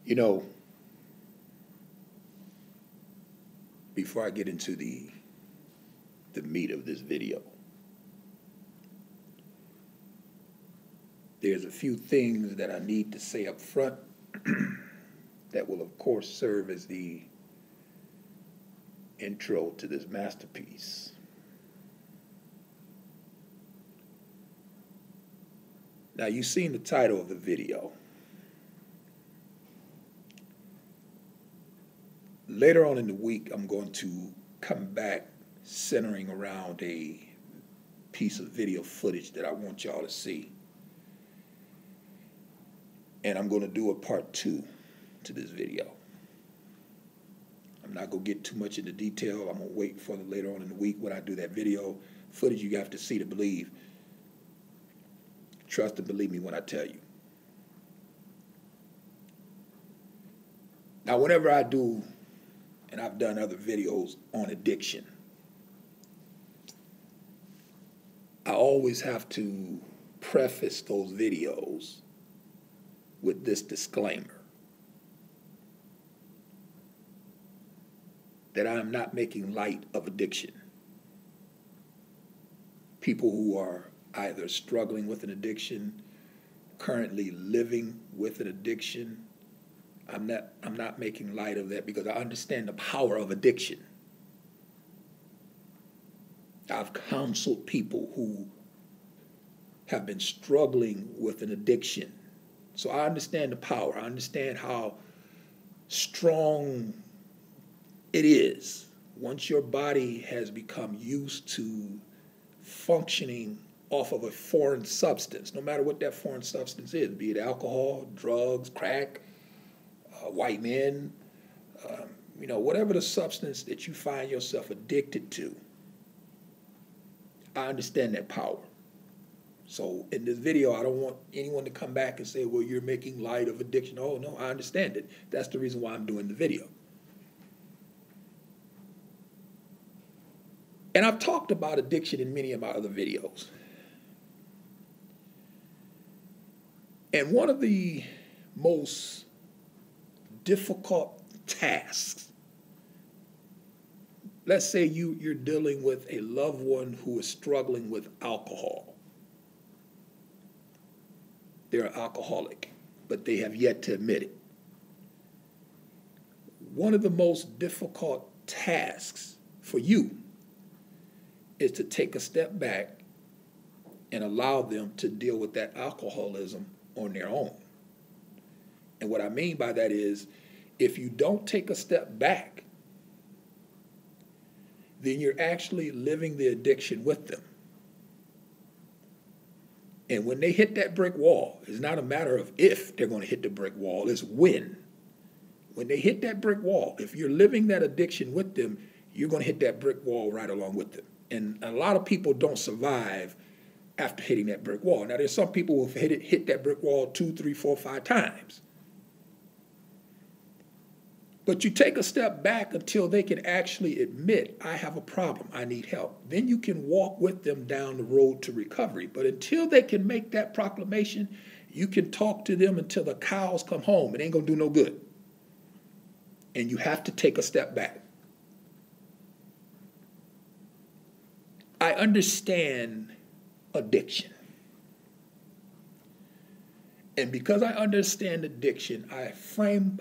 You know, before I get into the meat of this video, there's a few things that I need to say up front that will, of course, serve as the intro to this masterpiece. Now, you've seen the title of the video. Later on in the week, I'm going to come back centering around a piece of video footage that I want y'all to see. And I'm going to do a part 2 to this video. I'm not going to get too much into detail. I'm going to wait for later on in the week when I do that video footage. You have to see to believe. Trust and believe me when I tell you. Now, whenever I do, and I've done other videos on addiction, I always have to preface those videos with this disclaimer that I am not making light of addiction. People who are either struggling with an addiction, currently living with an addiction, I'm not making light of that because I understand the power of addiction. I've counseled people who have been struggling with an addiction. So I understand the power. I understand how strong it is once your body has become used to functioning off of a foreign substance, no matter what that foreign substance is, be it alcohol, drugs, crack, white men, whatever the substance that you find yourself addicted to. I understand that power. So in this video, I don't want anyone to come back and say, well, you're making light of addiction. Oh, no, I understand it. That's the reason why I'm doing the video. And I've talked about addiction in many of my other videos. And one of the most difficult tasks, let's say you're dealing with a loved one who is struggling with alcohol. They're an alcoholic, but they have yet to admit it. One of the most difficult tasks for you is to take a step back and allow them to deal with that alcoholism on their own. And what I mean by that is, if you don't take a step back, then you're actually living the addiction with them. And when they hit that brick wall, it's not a matter of if they're going to hit the brick wall, it's when. When they hit that brick wall, if you're living that addiction with them, you're going to hit that brick wall right along with them. And a lot of people don't survive after hitting that brick wall. Now, there's some people who have hit that brick wall 2, 3, 4, 5 times. But you take a step back until they can actually admit, I have a problem, I need help. Then you can walk with them down the road to recovery. But until they can make that proclamation, you can talk to them until the cows come home. It ain't going to do no good. And you have to take a step back. I understand addiction. And because I understand addiction, I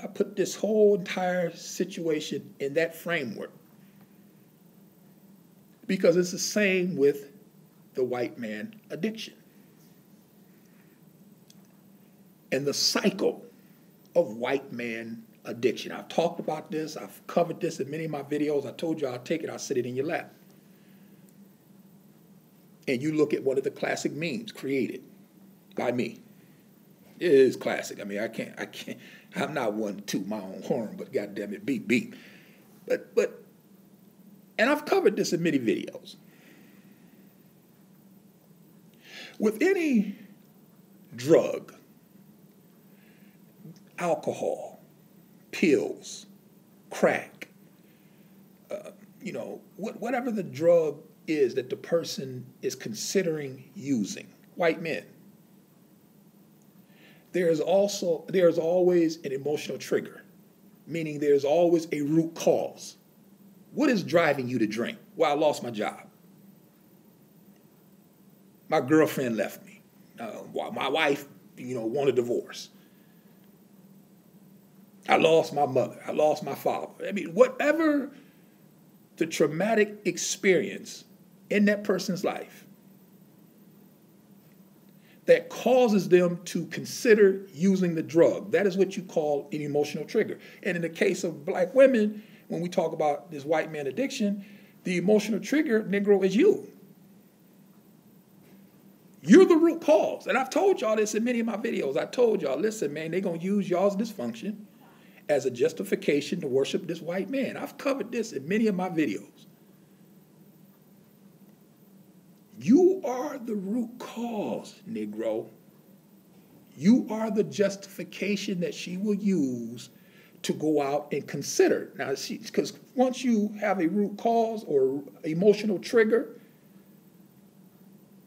put this whole entire situation in that framework. Because it's the same with the white man addiction. And the cycle of white man addiction. I've talked about this. I've covered this in many of my videos. I told you I'll take it, I'll sit it in your lap. And you look at one of the classic memes created by me. It is classic. I mean, I can't, I'm not one to toot my own horn, but goddamn it, beep, beep. But, and I've covered this in many videos. With any drug, alcohol, pills, crack, whatever the drug is that the person is considering using, white men, there's always an emotional trigger, meaning there's always a root cause. What is driving you to drink? Well, I lost my job. My girlfriend left me. My wife, want a divorce. I lost my mother. I lost my father. I mean, whatever the traumatic experience in that person's life that causes them to consider using the drug, that is what you call an emotional trigger. And in the case of black women, when we talk about this white man addiction, the emotional trigger, Negro, is you. You're the root cause. And I've told y'all this in many of my videos. I told y'all, listen, man, they're going to use y'all's dysfunction as a justification to worship this white man. I've covered this in many of my videos. You are the root cause, Negro. You are the justification that she will use to go out and consider. Now, because once you have a root cause or emotional trigger,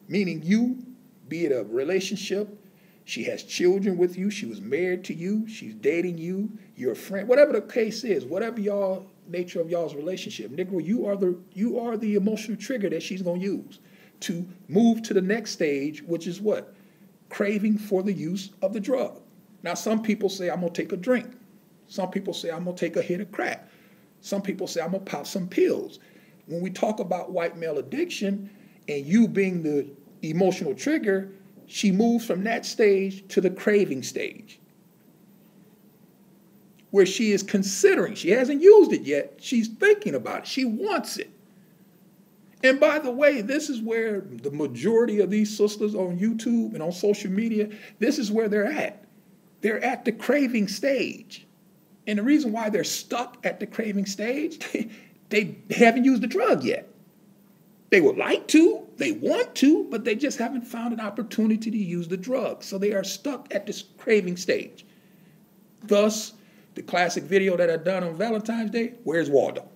meaning you, be it a relationship, she has children with you, she was married to you, she's dating you, you're a friend, whatever the case is, whatever y'all nature of y'all's relationship, Negro, you are the emotional trigger that she's going to use to move to the next stage, which is what? Craving for the use of the drug. Now, some people say, I'm going to take a drink. Some people say, I'm going to take a hit of crack. Some people say, I'm going to pop some pills. When we talk about white male addiction and you being the emotional trigger, she moves from that stage to the craving stage, where she is considering. She hasn't used it yet. She's thinking about it. She wants it. And by the way, this is where the majority of these sisters on YouTube and on social media, this is where they're at. They're at the craving stage. And the reason why they're stuck at the craving stage, they haven't used the drug yet. They would like to, they want to, but they just haven't found an opportunity to use the drug. So they are stuck at this craving stage. Thus, the classic video that I've done on Valentine's Day, where's Waldo?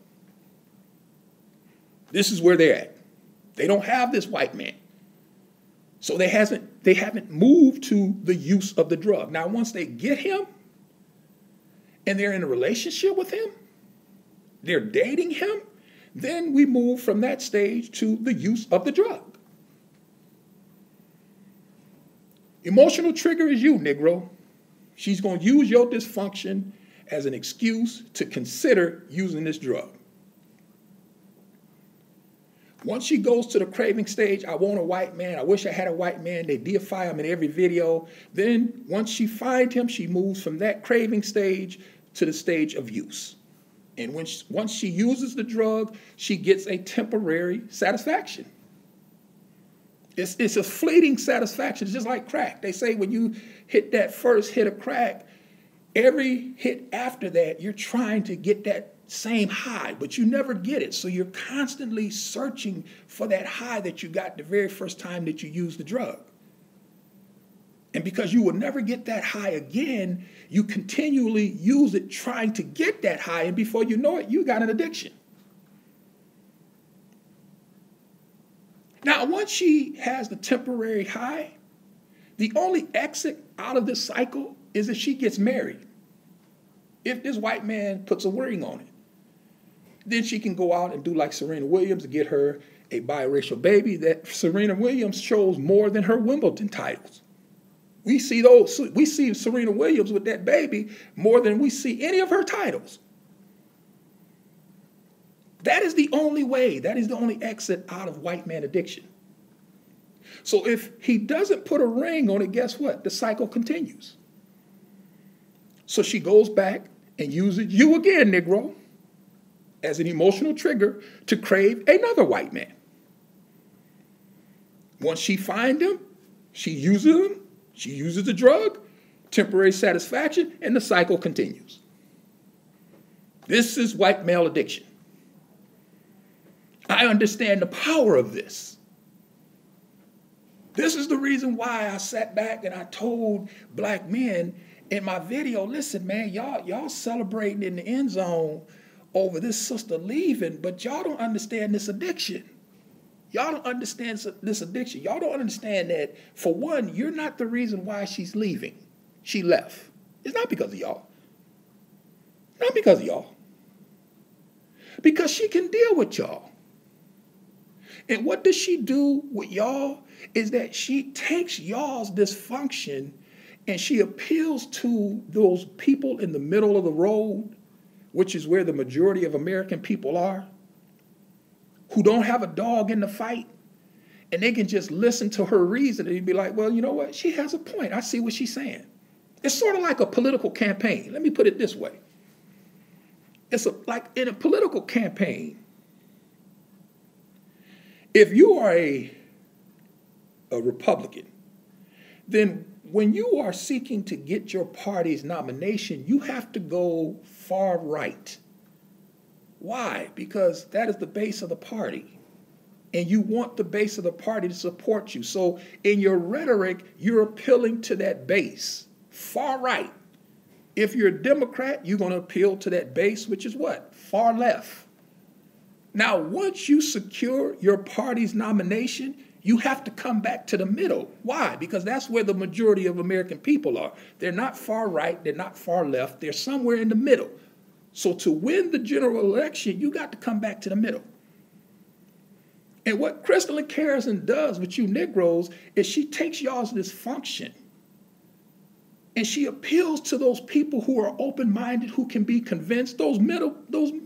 This is where they're at. They don't have this white man. So they haven't moved to the use of the drug. Now, once they get him and they're in a relationship with him, they're dating him, then we move from that stage to the use of the drug. Emotional trigger is you, Negro. She's going to use your dysfunction as an excuse to consider using this drug. Once she goes to the craving stage, I want a white man, I wish I had a white man, they deify him in every video. Then once she finds him, she moves from that craving stage to the stage of use. And once she uses the drug, she gets a temporary satisfaction. It's a fleeting satisfaction. It's just like crack. They say when you hit that first hit of crack, every hit after that, you're trying to get that same high, but you never get it. So you're constantly searching for that high that you got the very first time that you used the drug. And because you will never get that high again, you continually use it trying to get that high, and before you know it, you got an addiction. Now, once she has the temporary high, the only exit out of this cycle is if she gets married. If this white man puts a ring on it, then she can go out and do like Serena Williams and get her a biracial baby. That Serena Williams shows more than her Wimbledon titles. We see Serena Williams with that baby more than we see any of her titles. That is the only way, that is the only exit out of white man addiction. So if he doesn't put a ring on it, guess what? The cycle continues. So she goes back and uses you again, Negro, as an emotional trigger to crave another white man. Once she finds him, she uses him, she uses the drug, temporary satisfaction, and the cycle continues. This is white male addiction. I understand the power of this. This is the reason why I sat back and I told black men in my video, listen, man, y'all celebrating in the end zone over this sister leaving, but y'all don't understand this addiction. Y'all don't understand this addiction. Y'all don't understand that, for one, you're not the reason why she's leaving. she left. It's not because of y'all. Not because of y'all. Because she can deal with y'all. And what does she do with y'all is that she takes y'all's dysfunction and she appeals to those people in the middle of the road, which is where the majority of American people are, who don't have a dog in the fight, and they can just listen to her reason and be like, well, you know what? She has a point. I see what she's saying. It's sort of like a political campaign. Let me put it this way. Like in a political campaign, if you are a Republican, then when you are seeking to get your party's nomination, you have to go far right. Why? Because that is the base of the party. And you want the base of the party to support you. So in your rhetoric, you're appealing to that base, far right. If you're a Democrat, you're going to appeal to that base, which is what? Far left. Now, once you secure your party's nomination, you have to come back to the middle. Why? Because that's where the majority of American people are. They're not far right. They're not far left. They're somewhere in the middle. So to win the general election, you got to come back to the middle. And what christelyn karazin does with you Negroes is she takes y'all's dysfunction and she appeals to those people who are open-minded, who can be convinced, those middle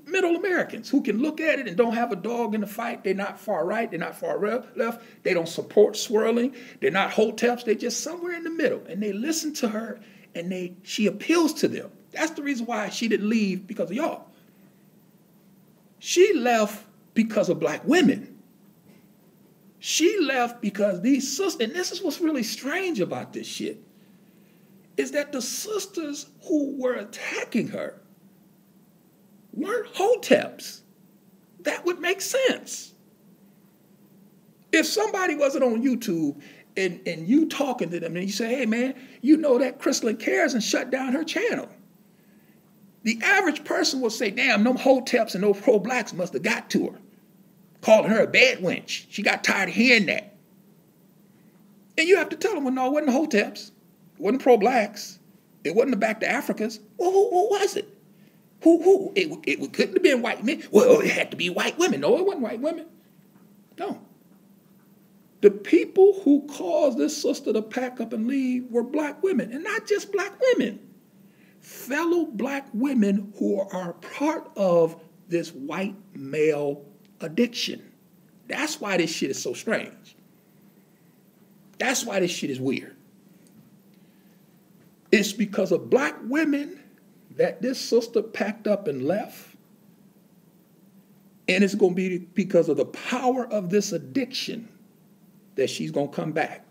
Americans who can look at it and don't have a dog in the fight. They're not far right. They're not far left. They don't support swirling. They're not hoteps. They're just somewhere in the middle. And they listen to her and she appeals to them. That's the reason why she didn't leave because of y'all. She left because of black women. She left because these sisters, and this is what's really strange about this shit, is that the sisters who were attacking her weren't hoteps. That would make sense. If somebody wasn't on YouTube and you talking to them and you say, hey man, you know that christelyn karazin shut down her channel. The average person will say, damn, them hoteps and those pro-blacks must have got to her, calling her a bad wench. She got tired of hearing that. And you have to tell them, well, no, it wasn't the hoteps. It wasn't pro-blacks. It wasn't the back to Africans. Well, who was it? Who? It couldn't have been white men. Well, it had to be white women. No, it wasn't white women. No. The people who caused this sister to pack up and leave were black women. And not just black women. Fellow black women who are part of this white male addiction. That's why this shit is so strange. That's why this shit is weird. It's because of black women that this sister packed up and left. And it's going to be because of the power of this addiction that she's going to come back.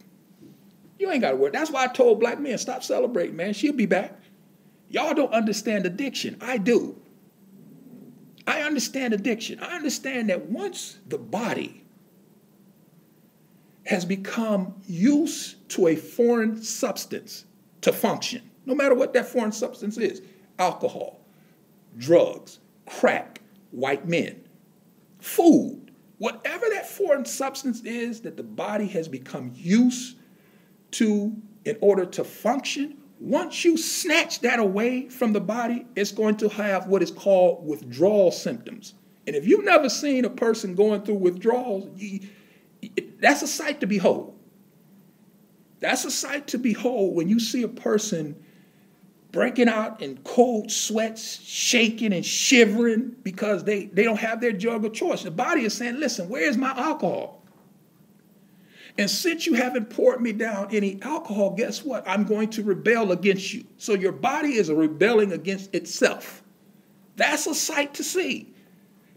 You ain't got to worry. That's why I told black men, stop celebrating, man. She'll be back. Y'all don't understand addiction. I do. I understand addiction. I understand that once the body has become used to a foreign substance to function, no matter what that foreign substance is, alcohol, drugs, crack, white men, food, whatever that foreign substance is that the body has become used to in order to function, once you snatch that away from the body, it's going to have what is called withdrawal symptoms. And if you've never seen a person going through withdrawals, that's a sight to behold. That's a sight to behold when you see a person breaking out in cold sweats, shaking and shivering because they don't have their drug of choice. The body is saying, listen, where's my alcohol? And since you haven't poured me down any alcohol, guess what? I'm going to rebel against you. So your body is rebelling against itself. That's a sight to see.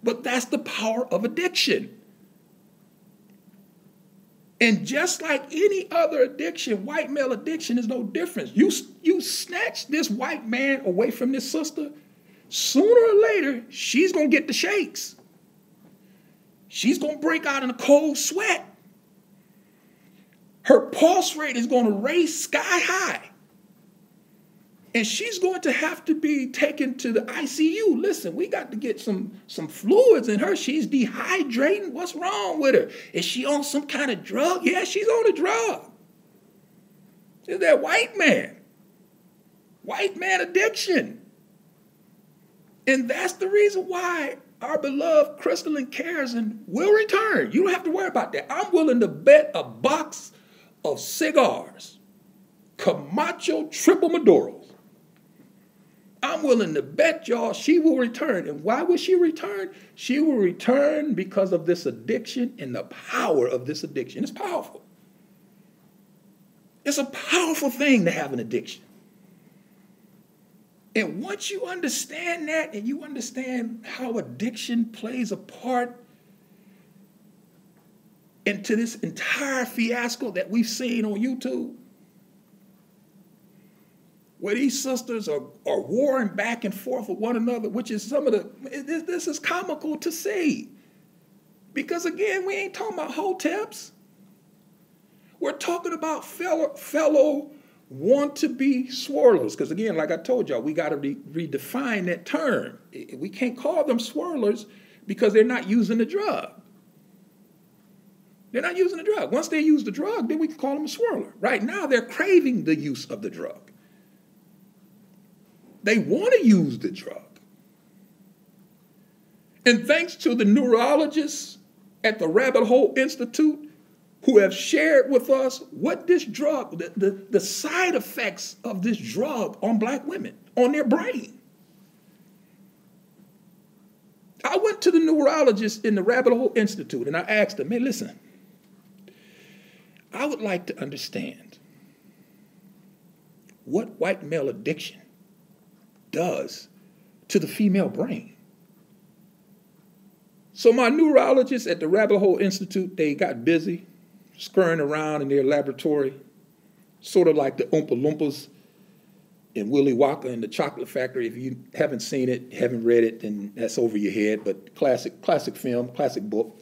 But that's the power of addiction. And just like any other addiction, white male addiction is no different. You snatch this white man away from this sister, sooner or later, she's going to get the shakes. She's going to break out in a cold sweat. Her pulse rate is going to raise sky high. And she's going to have to be taken to the ICU. Listen, we got to get some fluids in her. She's dehydrating. What's wrong with her? Is she on some kind of drug? Yeah, she's on a drug. It's that white man. White man addiction. And that's the reason why our beloved christelyn karazin will return. You don't have to worry about that. I'm willing to bet a box of cigars, Camacho Triple Maduros. I'm willing to bet y'all she will return. And why will she return? She will return because of this addiction and the power of this addiction. It's powerful. It's a powerful thing to have an addiction. And once you understand that and you understand how addiction plays a part into this entire fiasco that we've seen on YouTube, where these sisters are warring back and forth with one another, which is this is comical to see. Because again, we ain't talking about hoteps. We're talking about fellow want-to-be swirlers. Because again, like I told y'all, we got to redefine that term. We can't call them swirlers because they're not using the drug. They're not using the drug. Once they use the drug, then we can call them a swirler. Right now, they're craving the use of the drug. They want to use the drug. And thanks to the neurologists at the Rabbit Hole Institute who have shared with us what this drug, the side effects of this drug on black women, on their brain. I went to the neurologist in the Rabbit Hole Institute and I asked them, man, listen, I would like to understand what white male addiction does to the female brain. So my neurologists at the Rabbit Hole Institute, they got busy scurrying around in their laboratory, sort of like the Oompa Loompas in Willy Wonka and the Chocolate Factory. If you haven't seen it, haven't read it, then that's over your head, but classic film, classic book.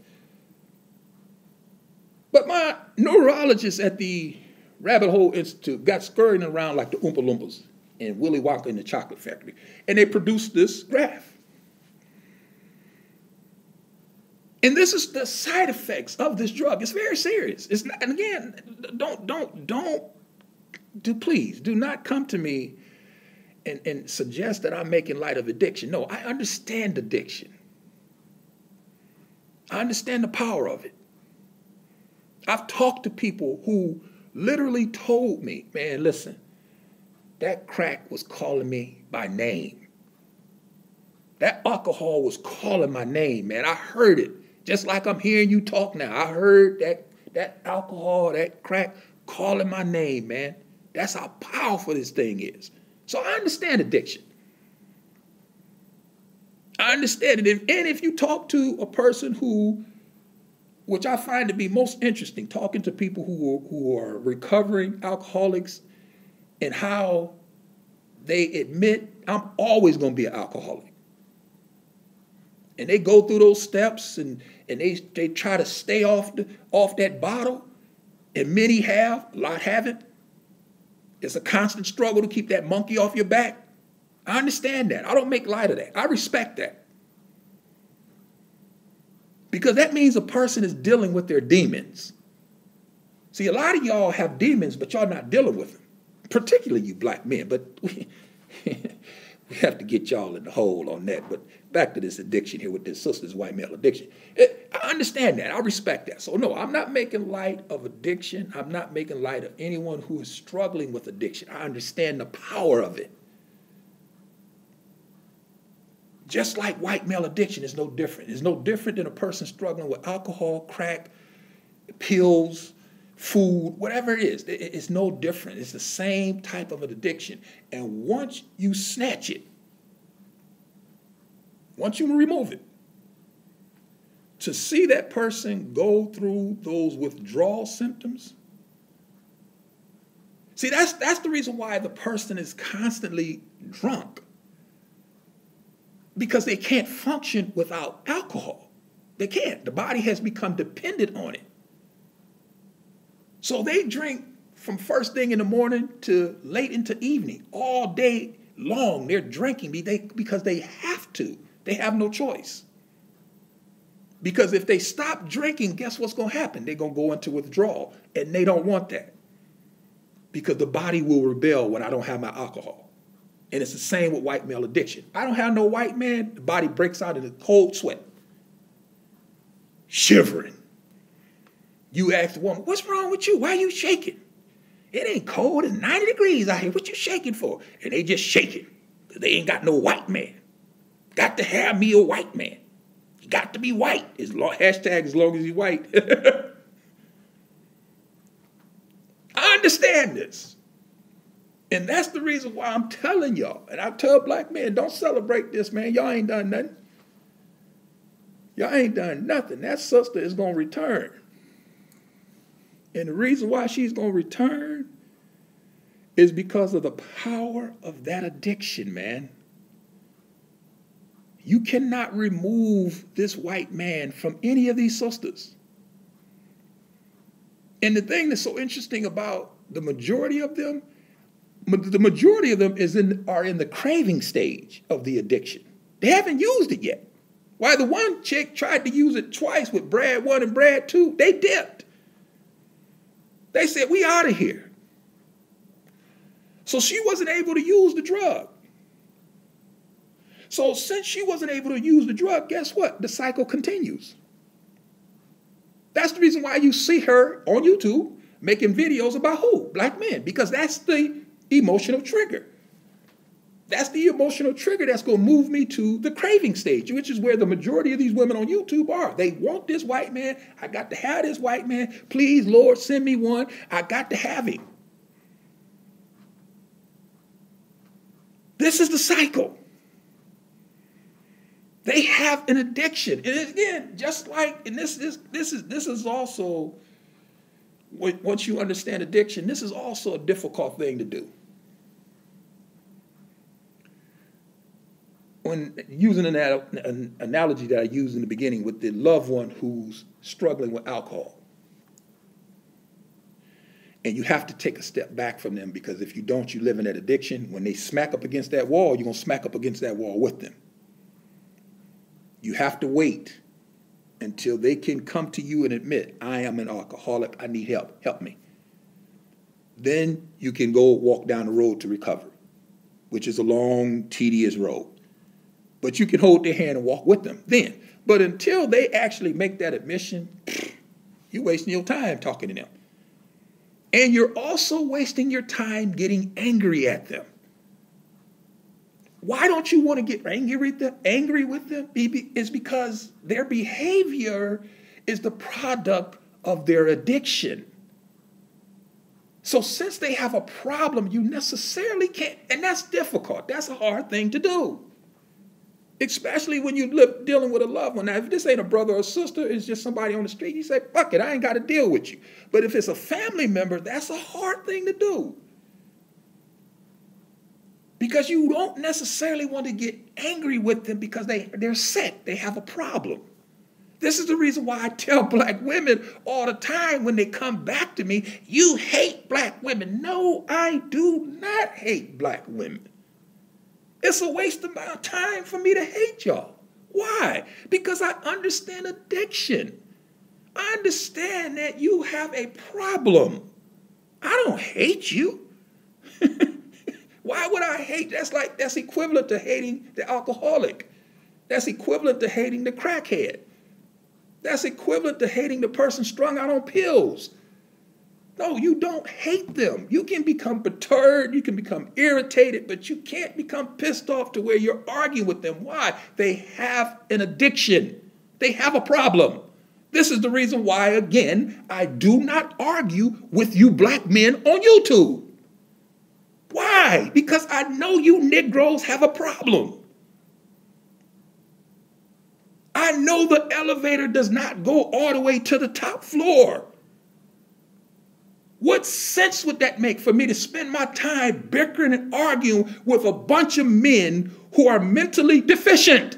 But my neurologist at the Rabbit Hole Institute got scurrying around like the Oompa Loompas in Willy Wonka and the Chocolate Factory. And they produced this graph. And this is the side effects of this drug. It's very serious. It's not, and again, please do not come to me and suggest that I'm making light of addiction. No, I understand addiction. I understand the power of it. I've talked to people who literally told me, man, listen, that crack was calling me by name. That alcohol was calling my name, man. I heard it. Just like I'm hearing you talk now. I heard that alcohol, that crack calling my name, man. That's how powerful this thing is. So I understand addiction. I understand it. And if you talk to a person who, which I find to be most interesting, talking to people who are recovering alcoholics and how they admit, I'm always going to be an alcoholic. And they go through those steps and they try to stay off that bottle. And many have, a lot haven't. It's a constant struggle to keep that monkey off your back. I understand that. I don't make light of that. I respect that. Because that means a person is dealing with their demons. See, a lot of y'all have demons, but y'all not dealing with them. Particularly you black men. But we have to get y'all in the hole on that. But back to this addiction here with this sister's white male addiction. I understand that. I respect that. So no, I'm not making light of addiction. I'm not making light of anyone who is struggling with addiction. I understand the power of it. Just like white male addiction is no different. It's no different than a person struggling with alcohol, crack, pills, food, whatever it is. It's no different. It's the same type of an addiction. And once you snatch it, once you remove it, to see that person go through those withdrawal symptoms, see, that's the reason why the person is constantly drunk. Because they can't function without alcohol. They can't. The body has become dependent on it. So they drink from first thing in the morning to late into evening, all day long. They're drinking because they have to. They have no choice. Because if they stop drinking, guess what's going to happen? They're going to go into withdrawal, and they don't want that. Because the body will rebel when I don't have my alcohol. And it's the same with white male addiction. I don't have no white man, the body breaks out in a cold sweat, shivering. You ask the woman, what's wrong with you? Why are you shaking? It ain't cold, it's 90 degrees out here. What you shaking for? And they just shaking because they ain't got no white man. Got to have me a white man. He got to be white. Hashtag as long as he's white. I understand this. And that's the reason why I'm telling y'all. And I tell black men, don't celebrate this, man. Y'all ain't done nothing. Y'all ain't done nothing. That sister is going to return. And the reason why she's going to return is because of the power of that addiction, man. You cannot remove this white man from any of these sisters. And the thing that's so interesting about the majority of them are in the craving stage of the addiction. They haven't used it yet. Why the one chick tried to use it twice with Brad 1 and Brad 2, they dipped. They said, we out of here. So she wasn't able to use the drug. So since she wasn't able to use the drug, guess what? The cycle continues. That's the reason why you see her on YouTube making videos about who? Black men. Because that's the emotional trigger. That's the emotional trigger that's going to move me to the craving stage, which is where the majority of these women on YouTube are. They want this white man. I got to have this white man. Please, Lord, send me one. I got to have him. This is the cycle. They have an addiction. And again, just like, and this is also, once you understand addiction, this is also a difficult thing to do. When using an analogy that I used in the beginning with the loved one who's struggling with alcohol, and you have to take a step back from them, because if you don't, you live in that addiction. When they smack up against that wall, you're going to smack up against that wall with them. You have to wait until they can come to you and admit, I am an alcoholic, I need help, help me. Then you can go walk down the road to recovery, which is a long, tedious road. But you can hold their hand and walk with them then. But until they actually make that admission, you're wasting your time talking to them. And you're also wasting your time getting angry at them. Why don't you want to get angry with them? It's because their behavior is the product of their addiction. So since they have a problem, you necessarily can't, and that's difficult. That's a hard thing to do. Especially when you're dealing with a loved one. Now, if this ain't a brother or sister, it's just somebody on the street, you say, fuck it, I ain't got to deal with you. But if it's a family member, that's a hard thing to do. Because you don't necessarily want to get angry with them because they're sick, they have a problem. This is the reason why I tell black women all the time when they come back to me, you hate black women. No, I do not hate black women. It's a waste of my time for me to hate y'all. Why? Because I understand addiction. I understand that you have a problem. I don't hate you. Why would I hate? That's equivalent to hating the alcoholic. That's equivalent to hating the crackhead. That's equivalent to hating the person strung out on pills. No, you don't hate them. You can become perturbed, you can become irritated, but you can't become pissed off to where you're arguing with them. Why? They have an addiction. They have a problem. This is the reason why, again, I do not argue with you black men on YouTube. Why? Because I know you Negroes have a problem. I know the elevator does not go all the way to the top floor. What sense would that make for me to spend my time bickering and arguing with a bunch of men who are mentally deficient?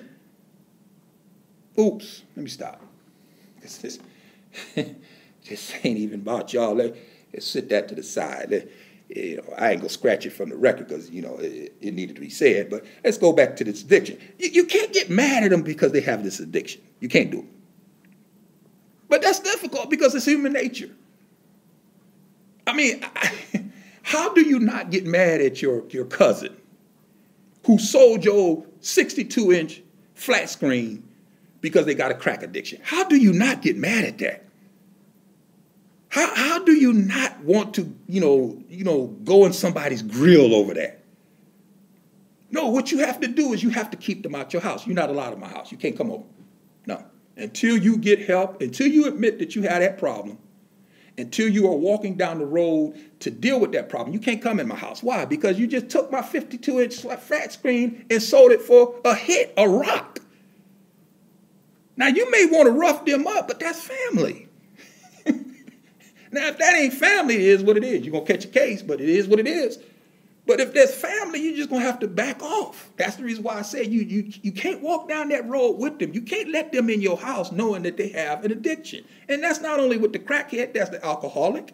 Oops, let me stop. This ain't even about y'all. Let's sit that to the side. I ain't gonna scratch it from the record because it needed to be said. But let's go back to this addiction. You can't get mad at them because they have this addiction. You can't do it. But that's difficult because it's human nature. I mean, how do you not get mad at your cousin who sold your 62-inch flat screen because they got a crack addiction. How do you not get mad at that? How do you not want to, go in somebody's grill over that? No, what you have to do is you have to keep them out your house. You're not allowed in my house. You can't come over. No. Until you get help, until you admit that you had that problem, until you are walking down the road to deal with that problem, you can't come in my house. Why? Because you just took my 52-inch flat screen and sold it for a rock. Now, you may want to rough them up, but that's family. Now, if that ain't family, it is what it is. You're going to catch a case, but it is what it is. But if there's family, you're just going to have to back off. That's the reason why I said you can't walk down that road with them. You can't let them in your house knowing that they have an addiction. And that's not only with the crackhead, that's the alcoholic.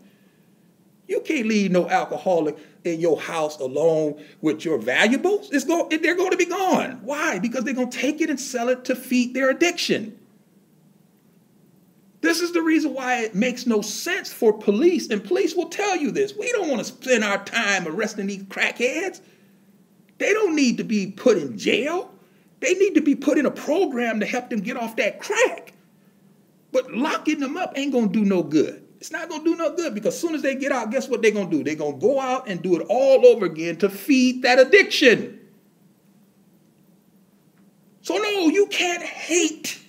You can't leave no alcoholic in your house alone with your valuables. They're going to be gone. Why? Because they're going to take it and sell it to feed their addiction. This is the reason why it makes no sense for police, and police will tell you this. We don't want to spend our time arresting these crackheads. They don't need to be put in jail. They need to be put in a program to help them get off that crack. But locking them up ain't going to do no good. It's not going to do no good, because as soon as they get out, guess what they're going to do? They're going to go out and do it all over again to feed that addiction. So no, you can't hate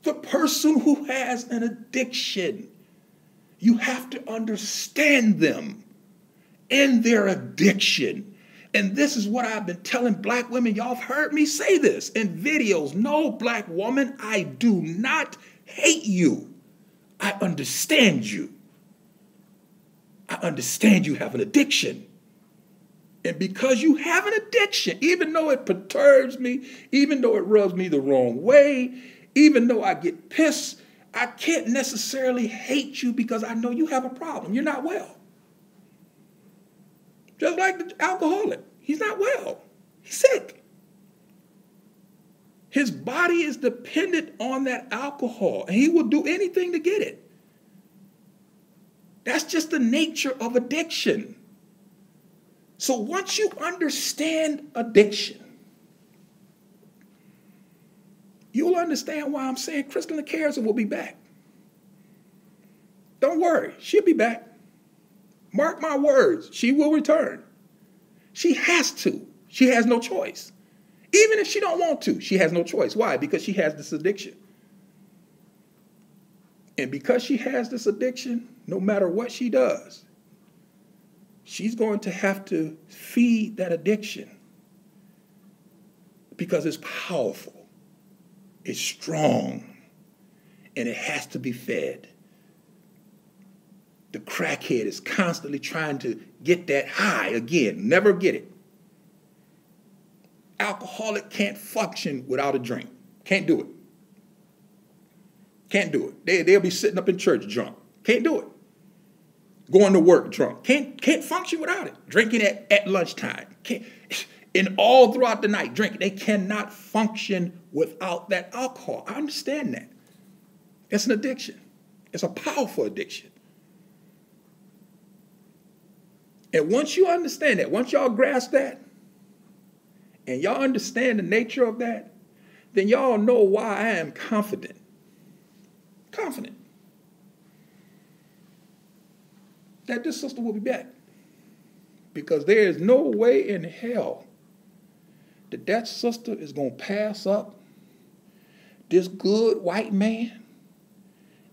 the person who has an addiction. You have to understand them in their addiction. And this is what I've been telling black women. Y'all have heard me say this in videos. No, black woman, I do not hate you. I understand you. I understand you have an addiction. And because you have an addiction, even though it perturbs me, even though it rubs me the wrong way, even though I get pissed, I can't necessarily hate you because I know you have a problem. You're not well. Just like the alcoholic. He's not well. He's sick. His body is dependent on that alcohol, and he will do anything to get it. That's just the nature of addiction. So once you understand addiction, you'll understand why I'm saying christelyn karazin will be back. Don't worry, she'll be back. Mark my words, she will return. She has to. She has no choice. Even if she don't want to, she has no choice. Why? Because she has this addiction. And because she has this addiction, no matter what she does, she's going to have to feed that addiction, because it's powerful. It's strong, and it has to be fed. The crackhead is constantly trying to get that high again, never get it. Alcoholic can't function without a drink. Can't do it. Can't do it. They'll be sitting up in church drunk. Can't do it. Going to work drunk. Can't function without it. Drinking at lunchtime. And all throughout the night, drinking. They cannot function without that alcohol. I understand that. It's an addiction. It's a powerful addiction. And once you understand that, once y'all grasp that, and y'all understand the nature of that, then y'all know why I am confident. Confident that this sister will be back. Because there is no way in hell that sister is going to pass up this good white man,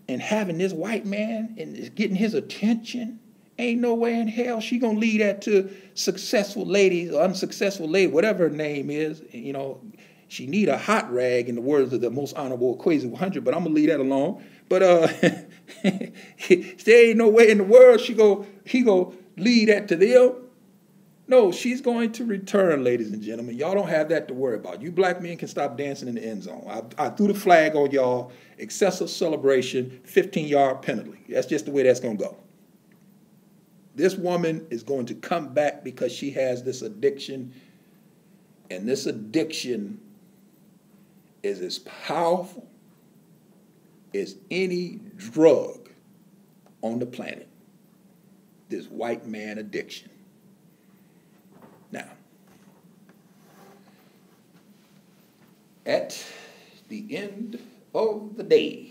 and having this white man and getting his attention. Ain't no way in hell she going to leave that to successful ladies or unsuccessful lady, whatever her name is. You know, she need a hot rag, in the words of the most honorable Equation 100, but I'm going to leave that alone. But there ain't no way in the world he go leave that to them. No, she's going to return, ladies and gentlemen. Y'all don't have that to worry about. You black men can stop dancing in the end zone. I threw the flag on y'all. Excessive celebration, 15-yard penalty. That's just the way that's going to go. This woman is going to come back because she has this addiction, and this addiction is as powerful as any drug on the planet, this white man addiction. Now, at the end of the day.